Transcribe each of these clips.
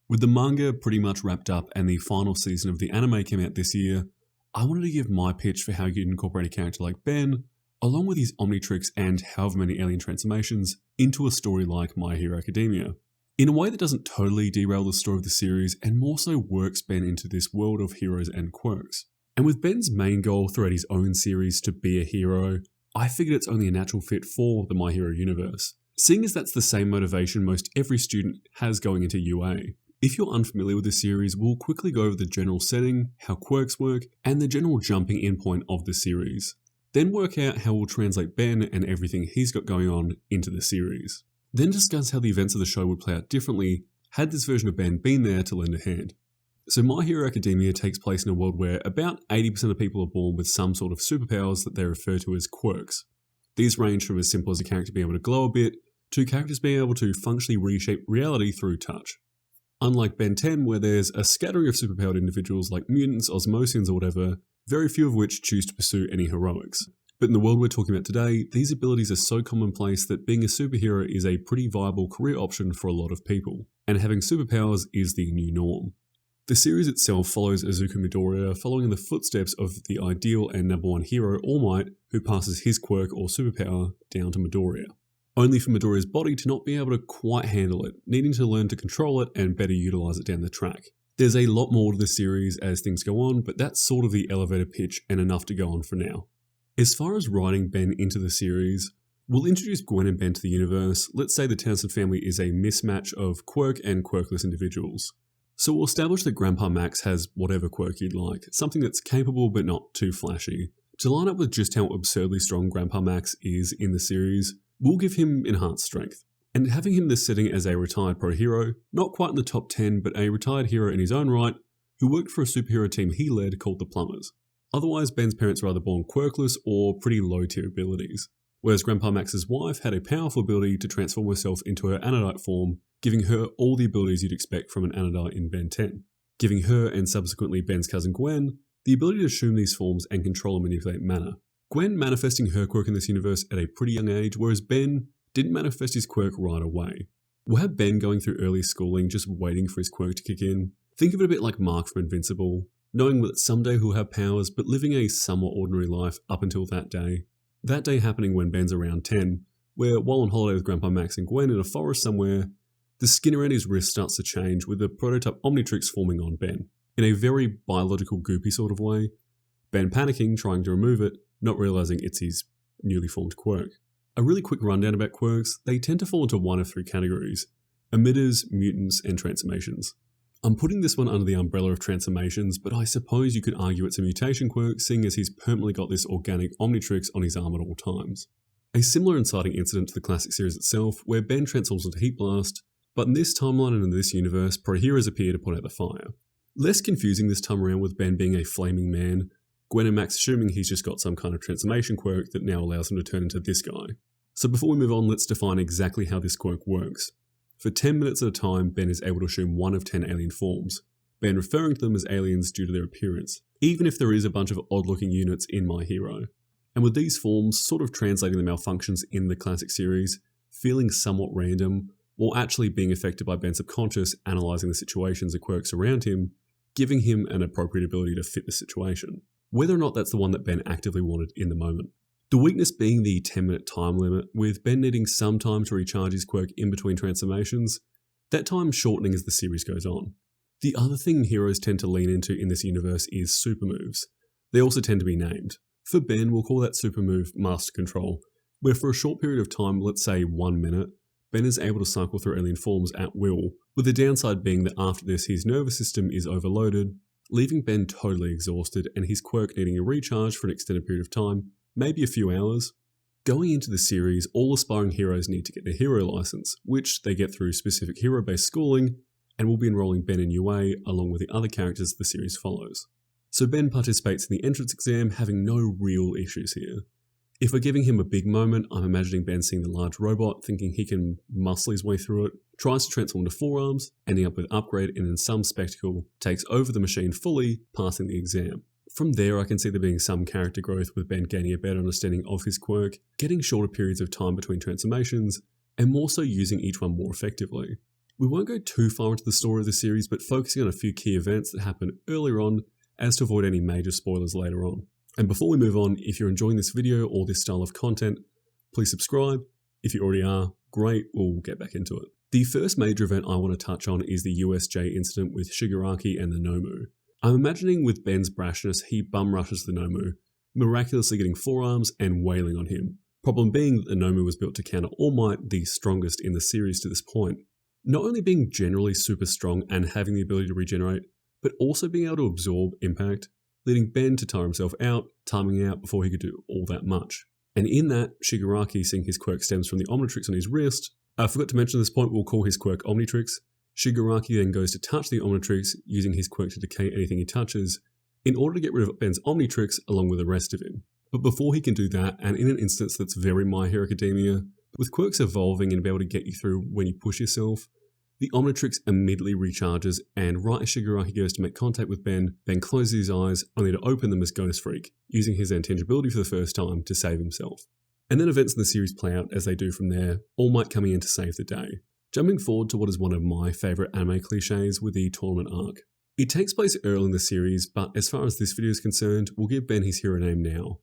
With the manga pretty much wrapped up and the final season of the anime came out this year, I wanted to give my pitch for how you can incorporate a character like Ben, along with his Omnitrix and however many alien transformations, into a story like My Hero Academia, in a way that doesn't totally derail the story of the series and more so works Ben into this world of heroes and quirks. And with Ben's main goal throughout his own series to be a hero, I figured it's only a natural fit for the My Hero universe, seeing as that's the same motivation most every student has going into UA. If you're unfamiliar with the series, we'll quickly go over the general setting, how quirks work, and the general jumping in point of the series. Then work out how we'll translate Ben and everything he's got going on into the series. Then discuss how the events of the show would play out differently had this version of Ben been there to lend a hand. So My Hero Academia takes place in a world where about 80% of people are born with some sort of superpowers that they refer to as quirks. These range from as simple as a character being able to glow a bit, to characters being able to functionally reshape reality through touch. Unlike Ben 10, where there's a scattering of superpowered individuals like mutants, osmosians, or whatever, very few of which choose to pursue any heroics. But in the world we're talking about today, these abilities are so commonplace that being a superhero is a pretty viable career option for a lot of people, and having superpowers is the new norm. The series itself follows Izuku Midoriya following in the footsteps of the ideal and number one hero, All Might, who passes his quirk or superpower down to Midoriya. Only for Midoriya's body to not be able to quite handle it, needing to learn to control it and better utilize it down the track. There's a lot more to the series as things go on, but that's sort of the elevator pitch and enough to go on for now. As far as writing Ben into the series, we'll introduce Gwen and Ben to the universe. Let's say the Tennyson family is a mismatch of quirk and quirkless individuals. So we'll establish that Grandpa Max has whatever quirk you'd like, something that's capable but not too flashy. To line up with just how absurdly strong Grandpa Max is in the series, we'll give him enhanced strength. And having him this setting as a retired pro hero, not quite in the top 10, but a retired hero in his own right, who worked for a superhero team he led called the Plumbers. Otherwise, Ben's parents were either born quirkless or pretty low tier abilities, whereas Grandpa Max's wife had a powerful ability to transform herself into her Anodite form, giving her all the abilities you'd expect from an Anodite in Ben 10, giving her and subsequently Ben's cousin Gwen the ability to assume these forms and control and manipulate mana. Gwen manifesting her quirk in this universe at a pretty young age, whereas Ben didn't manifest his quirk right away. We'll have Ben going through early schooling just waiting for his quirk to kick in. Think of it a bit like Mark from Invincible, knowing that someday he'll have powers but living a somewhat ordinary life up until that day. That day happening when Ben's around 10, where while on holiday with Grandpa Max and Gwen in a forest somewhere, the skin around his wrist starts to change with the prototype Omnitrix forming on Ben, in a very biological goopy sort of way, Ben panicking, trying to remove it, not realising it's his newly formed quirk. A really quick rundown about quirks, they tend to fall into one of three categories: emitters, mutants, and transformations. I'm putting this one under the umbrella of transformations, but I suppose you could argue it's a mutation quirk, seeing as he's permanently got this organic Omnitrix on his arm at all times. A similar inciting incident to the classic series itself, where Ben transforms into Heat Blast, but in this timeline and in this universe, pro-heroes appear to put out the fire. Less confusing this time around with Ben being a flaming man, Gwen and Max assuming he's just got some kind of transformation quirk that now allows him to turn into this guy. So before we move on, let's define exactly how this quirk works. For 10 minutes at a time, Ben is able to assume one of 10 alien forms, Ben referring to them as aliens due to their appearance, even if there is a bunch of odd-looking units in My Hero. And with these forms, sort of translating the malfunctions in the classic series, feeling somewhat random, while actually being affected by Ben's subconscious, analysing the situations and quirks around him, giving him an appropriate ability to fit the situation, whether or not that's the one that Ben actively wanted in the moment. The weakness being the 10-minute time limit, with Ben needing some time to recharge his quirk in between transformations, that time shortening as the series goes on. The other thing heroes tend to lean into in this universe is super moves. They also tend to be named. For Ben, we'll call that super move Master Control, where for a short period of time, let's say 1 minute, Ben is able to cycle through alien forms at will, with the downside being that after this his nervous system is overloaded, leaving Ben totally exhausted and his quirk needing a recharge for an extended period of time, maybe a few hours. Going into the series, all aspiring heroes need to get their hero license, which they get through specific hero-based schooling, and will be enrolling Ben in UA along with the other characters the series follows. So Ben participates in the entrance exam, having no real issues here. If we're giving him a big moment, I'm imagining Ben seeing the large robot, thinking he can muscle his way through it, tries to transform to forearms, ending up with upgrade, and in some spectacle, takes over the machine fully, passing the exam. From there, I can see there being some character growth with Ben gaining a better understanding of his quirk, getting shorter periods of time between transformations, and more so using each one more effectively. We won't go too far into the story of the series, but focusing on a few key events that happen earlier on as to avoid any major spoilers later on. And before we move on, if you're enjoying this video or this style of content, please subscribe. If you already are, great, we'll get back into it. The first major event I want to touch on is the USJ incident with Shigaraki and the Nomu. I'm imagining with Ben's brashness, he bum rushes the Nomu, miraculously getting forearms and wailing on him. Problem being that the Nomu was built to counter All Might, the strongest in the series to this point. Not only being generally super strong and having the ability to regenerate, but also being able to absorb impact, leading Ben to tire himself out, timing out before he could do all that much. And in that, Shigaraki, seeing his quirk stems from the Omnitrix on his wrist. I forgot to mention at this point, we'll call his quirk Omnitrix. Shigaraki then goes to touch the Omnitrix, using his quirk to decay anything he touches, in order to get rid of Ben's Omnitrix along with the rest of him. But before he can do that, and in an instance that's very My Hero Academia, with quirks evolving and be able to get you through when you push yourself, the Omnitrix immediately recharges, and right as Shigaraki goes to make contact with Ben closes his eyes, only to open them as Ghost Freak, using his intangibility for the first time to save himself. And then events in the series play out as they do from there, All Might coming in to save the day. Jumping forward to what is one of my favourite anime cliches with the tournament arc. It takes place early in the series, but as far as this video is concerned, we'll give Ben his hero name now.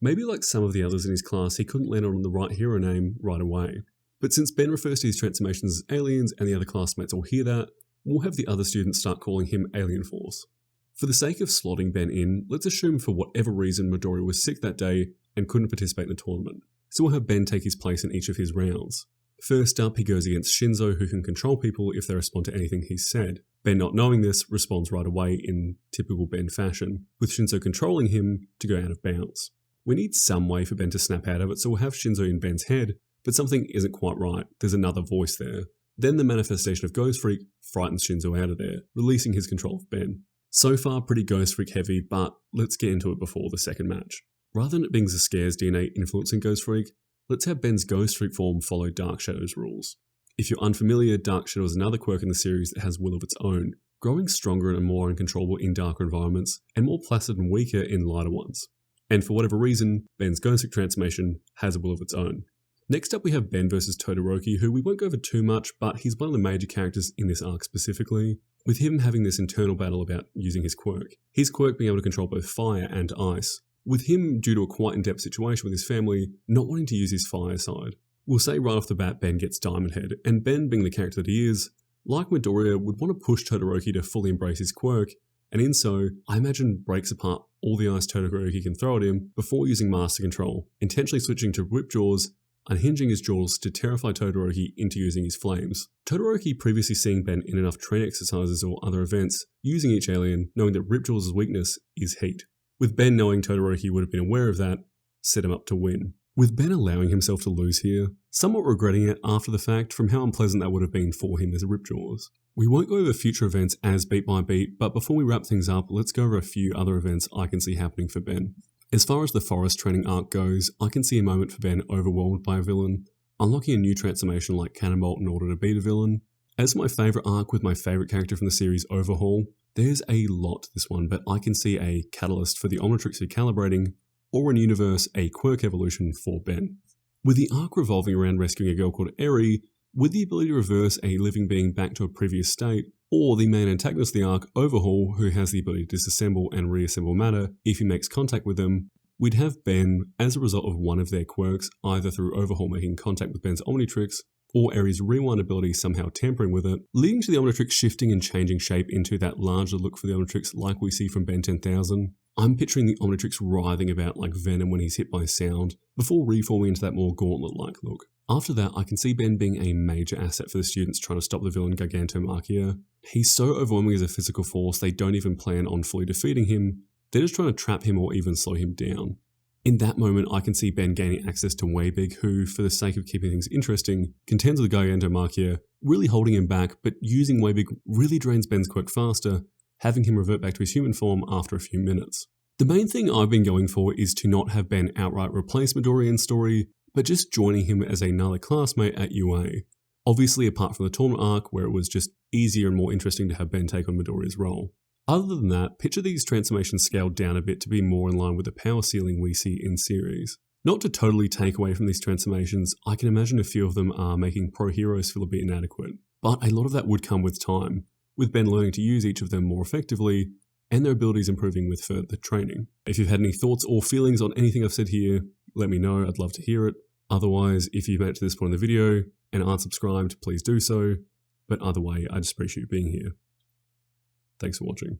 Maybe like some of the others in his class, he couldn't land on the right hero name right away. But since Ben refers to his transformations as aliens and the other classmates all hear that, we'll have the other students start calling him Alien Force. For the sake of slotting Ben in, let's assume for whatever reason Midoriya was sick that day and couldn't participate in the tournament. So we'll have Ben take his place in each of his rounds. First up, he goes against Shinzo, who can control people if they respond to anything he's said. Ben, not knowing this, responds right away in typical Ben fashion, with Shinzo controlling him to go out of bounds. We need some way for Ben to snap out of it, so we'll have Shinzo in Ben's head, but something isn't quite right. There's another voice there. Then the manifestation of Ghost Freak frightens Shinzo out of there, releasing his control of Ben. So far, pretty Ghost Freak heavy, but let's get into it before the second match. Rather than it being Zascare's DNA influencing Ghost Freak, let's have Ben's Ghost Freak form follow Dark Shadow's rules. If you're unfamiliar, Dark Shadow is another quirk in the series that has will of its own, growing stronger and more uncontrollable in darker environments, and more placid and weaker in lighter ones. And for whatever reason, Ben's Ghost Freak transformation has a will of its own. Next up we have Ben versus Todoroki, who we won't go over too much, but he's one of the major characters in this arc specifically, with him having this internal battle about using his quirk. His quirk being able to control both fire and ice, with him, due to a quite in-depth situation with his family, not wanting to use his fire side. We'll say right off the bat Ben gets Diamond Head, and Ben, being the character that he is, like Midoriya, would want to push Todoroki to fully embrace his quirk, and in so, I imagine breaks apart all the ice Todoroki can throw at him before using Master Control, intentionally switching to Whip Jaws, unhinging his jaws to terrify Todoroki into using his flames. Todoroki, previously seeing Ben in enough training exercises or other events, using each alien, knowing that Rip Jaws' weakness is heat. With Ben knowing Todoroki would have been aware of that, set him up to win. With Ben allowing himself to lose here, somewhat regretting it after the fact from how unpleasant that would have been for him as Ripjaws. We won't go over future events as beat by beat, but before we wrap things up, let's go over a few other events I can see happening for Ben. As far as the forest training arc goes, I can see a moment for Ben overwhelmed by a villain, unlocking a new transformation like Cannonbolt in order to beat a villain. As my favourite arc with my favourite character from the series, Overhaul, there's a lot to this one, but I can see a catalyst for the Omnitrix recalibrating, or in universe, a quirk evolution for Ben. With the arc revolving around rescuing a girl called Eri, with the ability to reverse a living being back to a previous state, or the main antagonist of the arc, Overhaul, who has the ability to disassemble and reassemble matter if he makes contact with them, we'd have Ben, as a result of one of their quirks, either through Overhaul making contact with Ben's Omnitrix, or Eri's rewind ability somehow tampering with it, leading to the Omnitrix shifting and changing shape into that larger look for the Omnitrix like we see from Ben 10,000. I'm picturing the Omnitrix writhing about like Venom when he's hit by sound, before reforming into that more gauntlet-like look. After that, I can see Ben being a major asset for the students trying to stop the villain Gigantomachia. He's so overwhelming as a physical force, they don't even plan on fully defeating him, they're just trying to trap him or even slow him down. In that moment, I can see Ben gaining access to Waybig, who, for the sake of keeping things interesting, contends with Gigantomachia, really holding him back, but using Waybig really drains Ben's quirk faster, having him revert back to his human form after a few minutes. The main thing I've been going for is to not have Ben outright replace Midoriya in story, but just joining him as another classmate at UA. Obviously apart from the tournament arc, where it was just easier and more interesting to have Ben take on Midoriya's role. Other than that, picture these transformations scaled down a bit to be more in line with the power ceiling we see in series. Not to totally take away from these transformations, I can imagine a few of them are making pro heroes feel a bit inadequate. but a lot of that would come with time, with Ben learning to use each of them more effectively and their abilities improving with further training. If you've had any thoughts or feelings on anything I've said here, let me know. I'd love to hear it. Otherwise, if you've made it to this point in the video and aren't subscribed, please do so. But either way, I just appreciate you being here. Thanks for watching.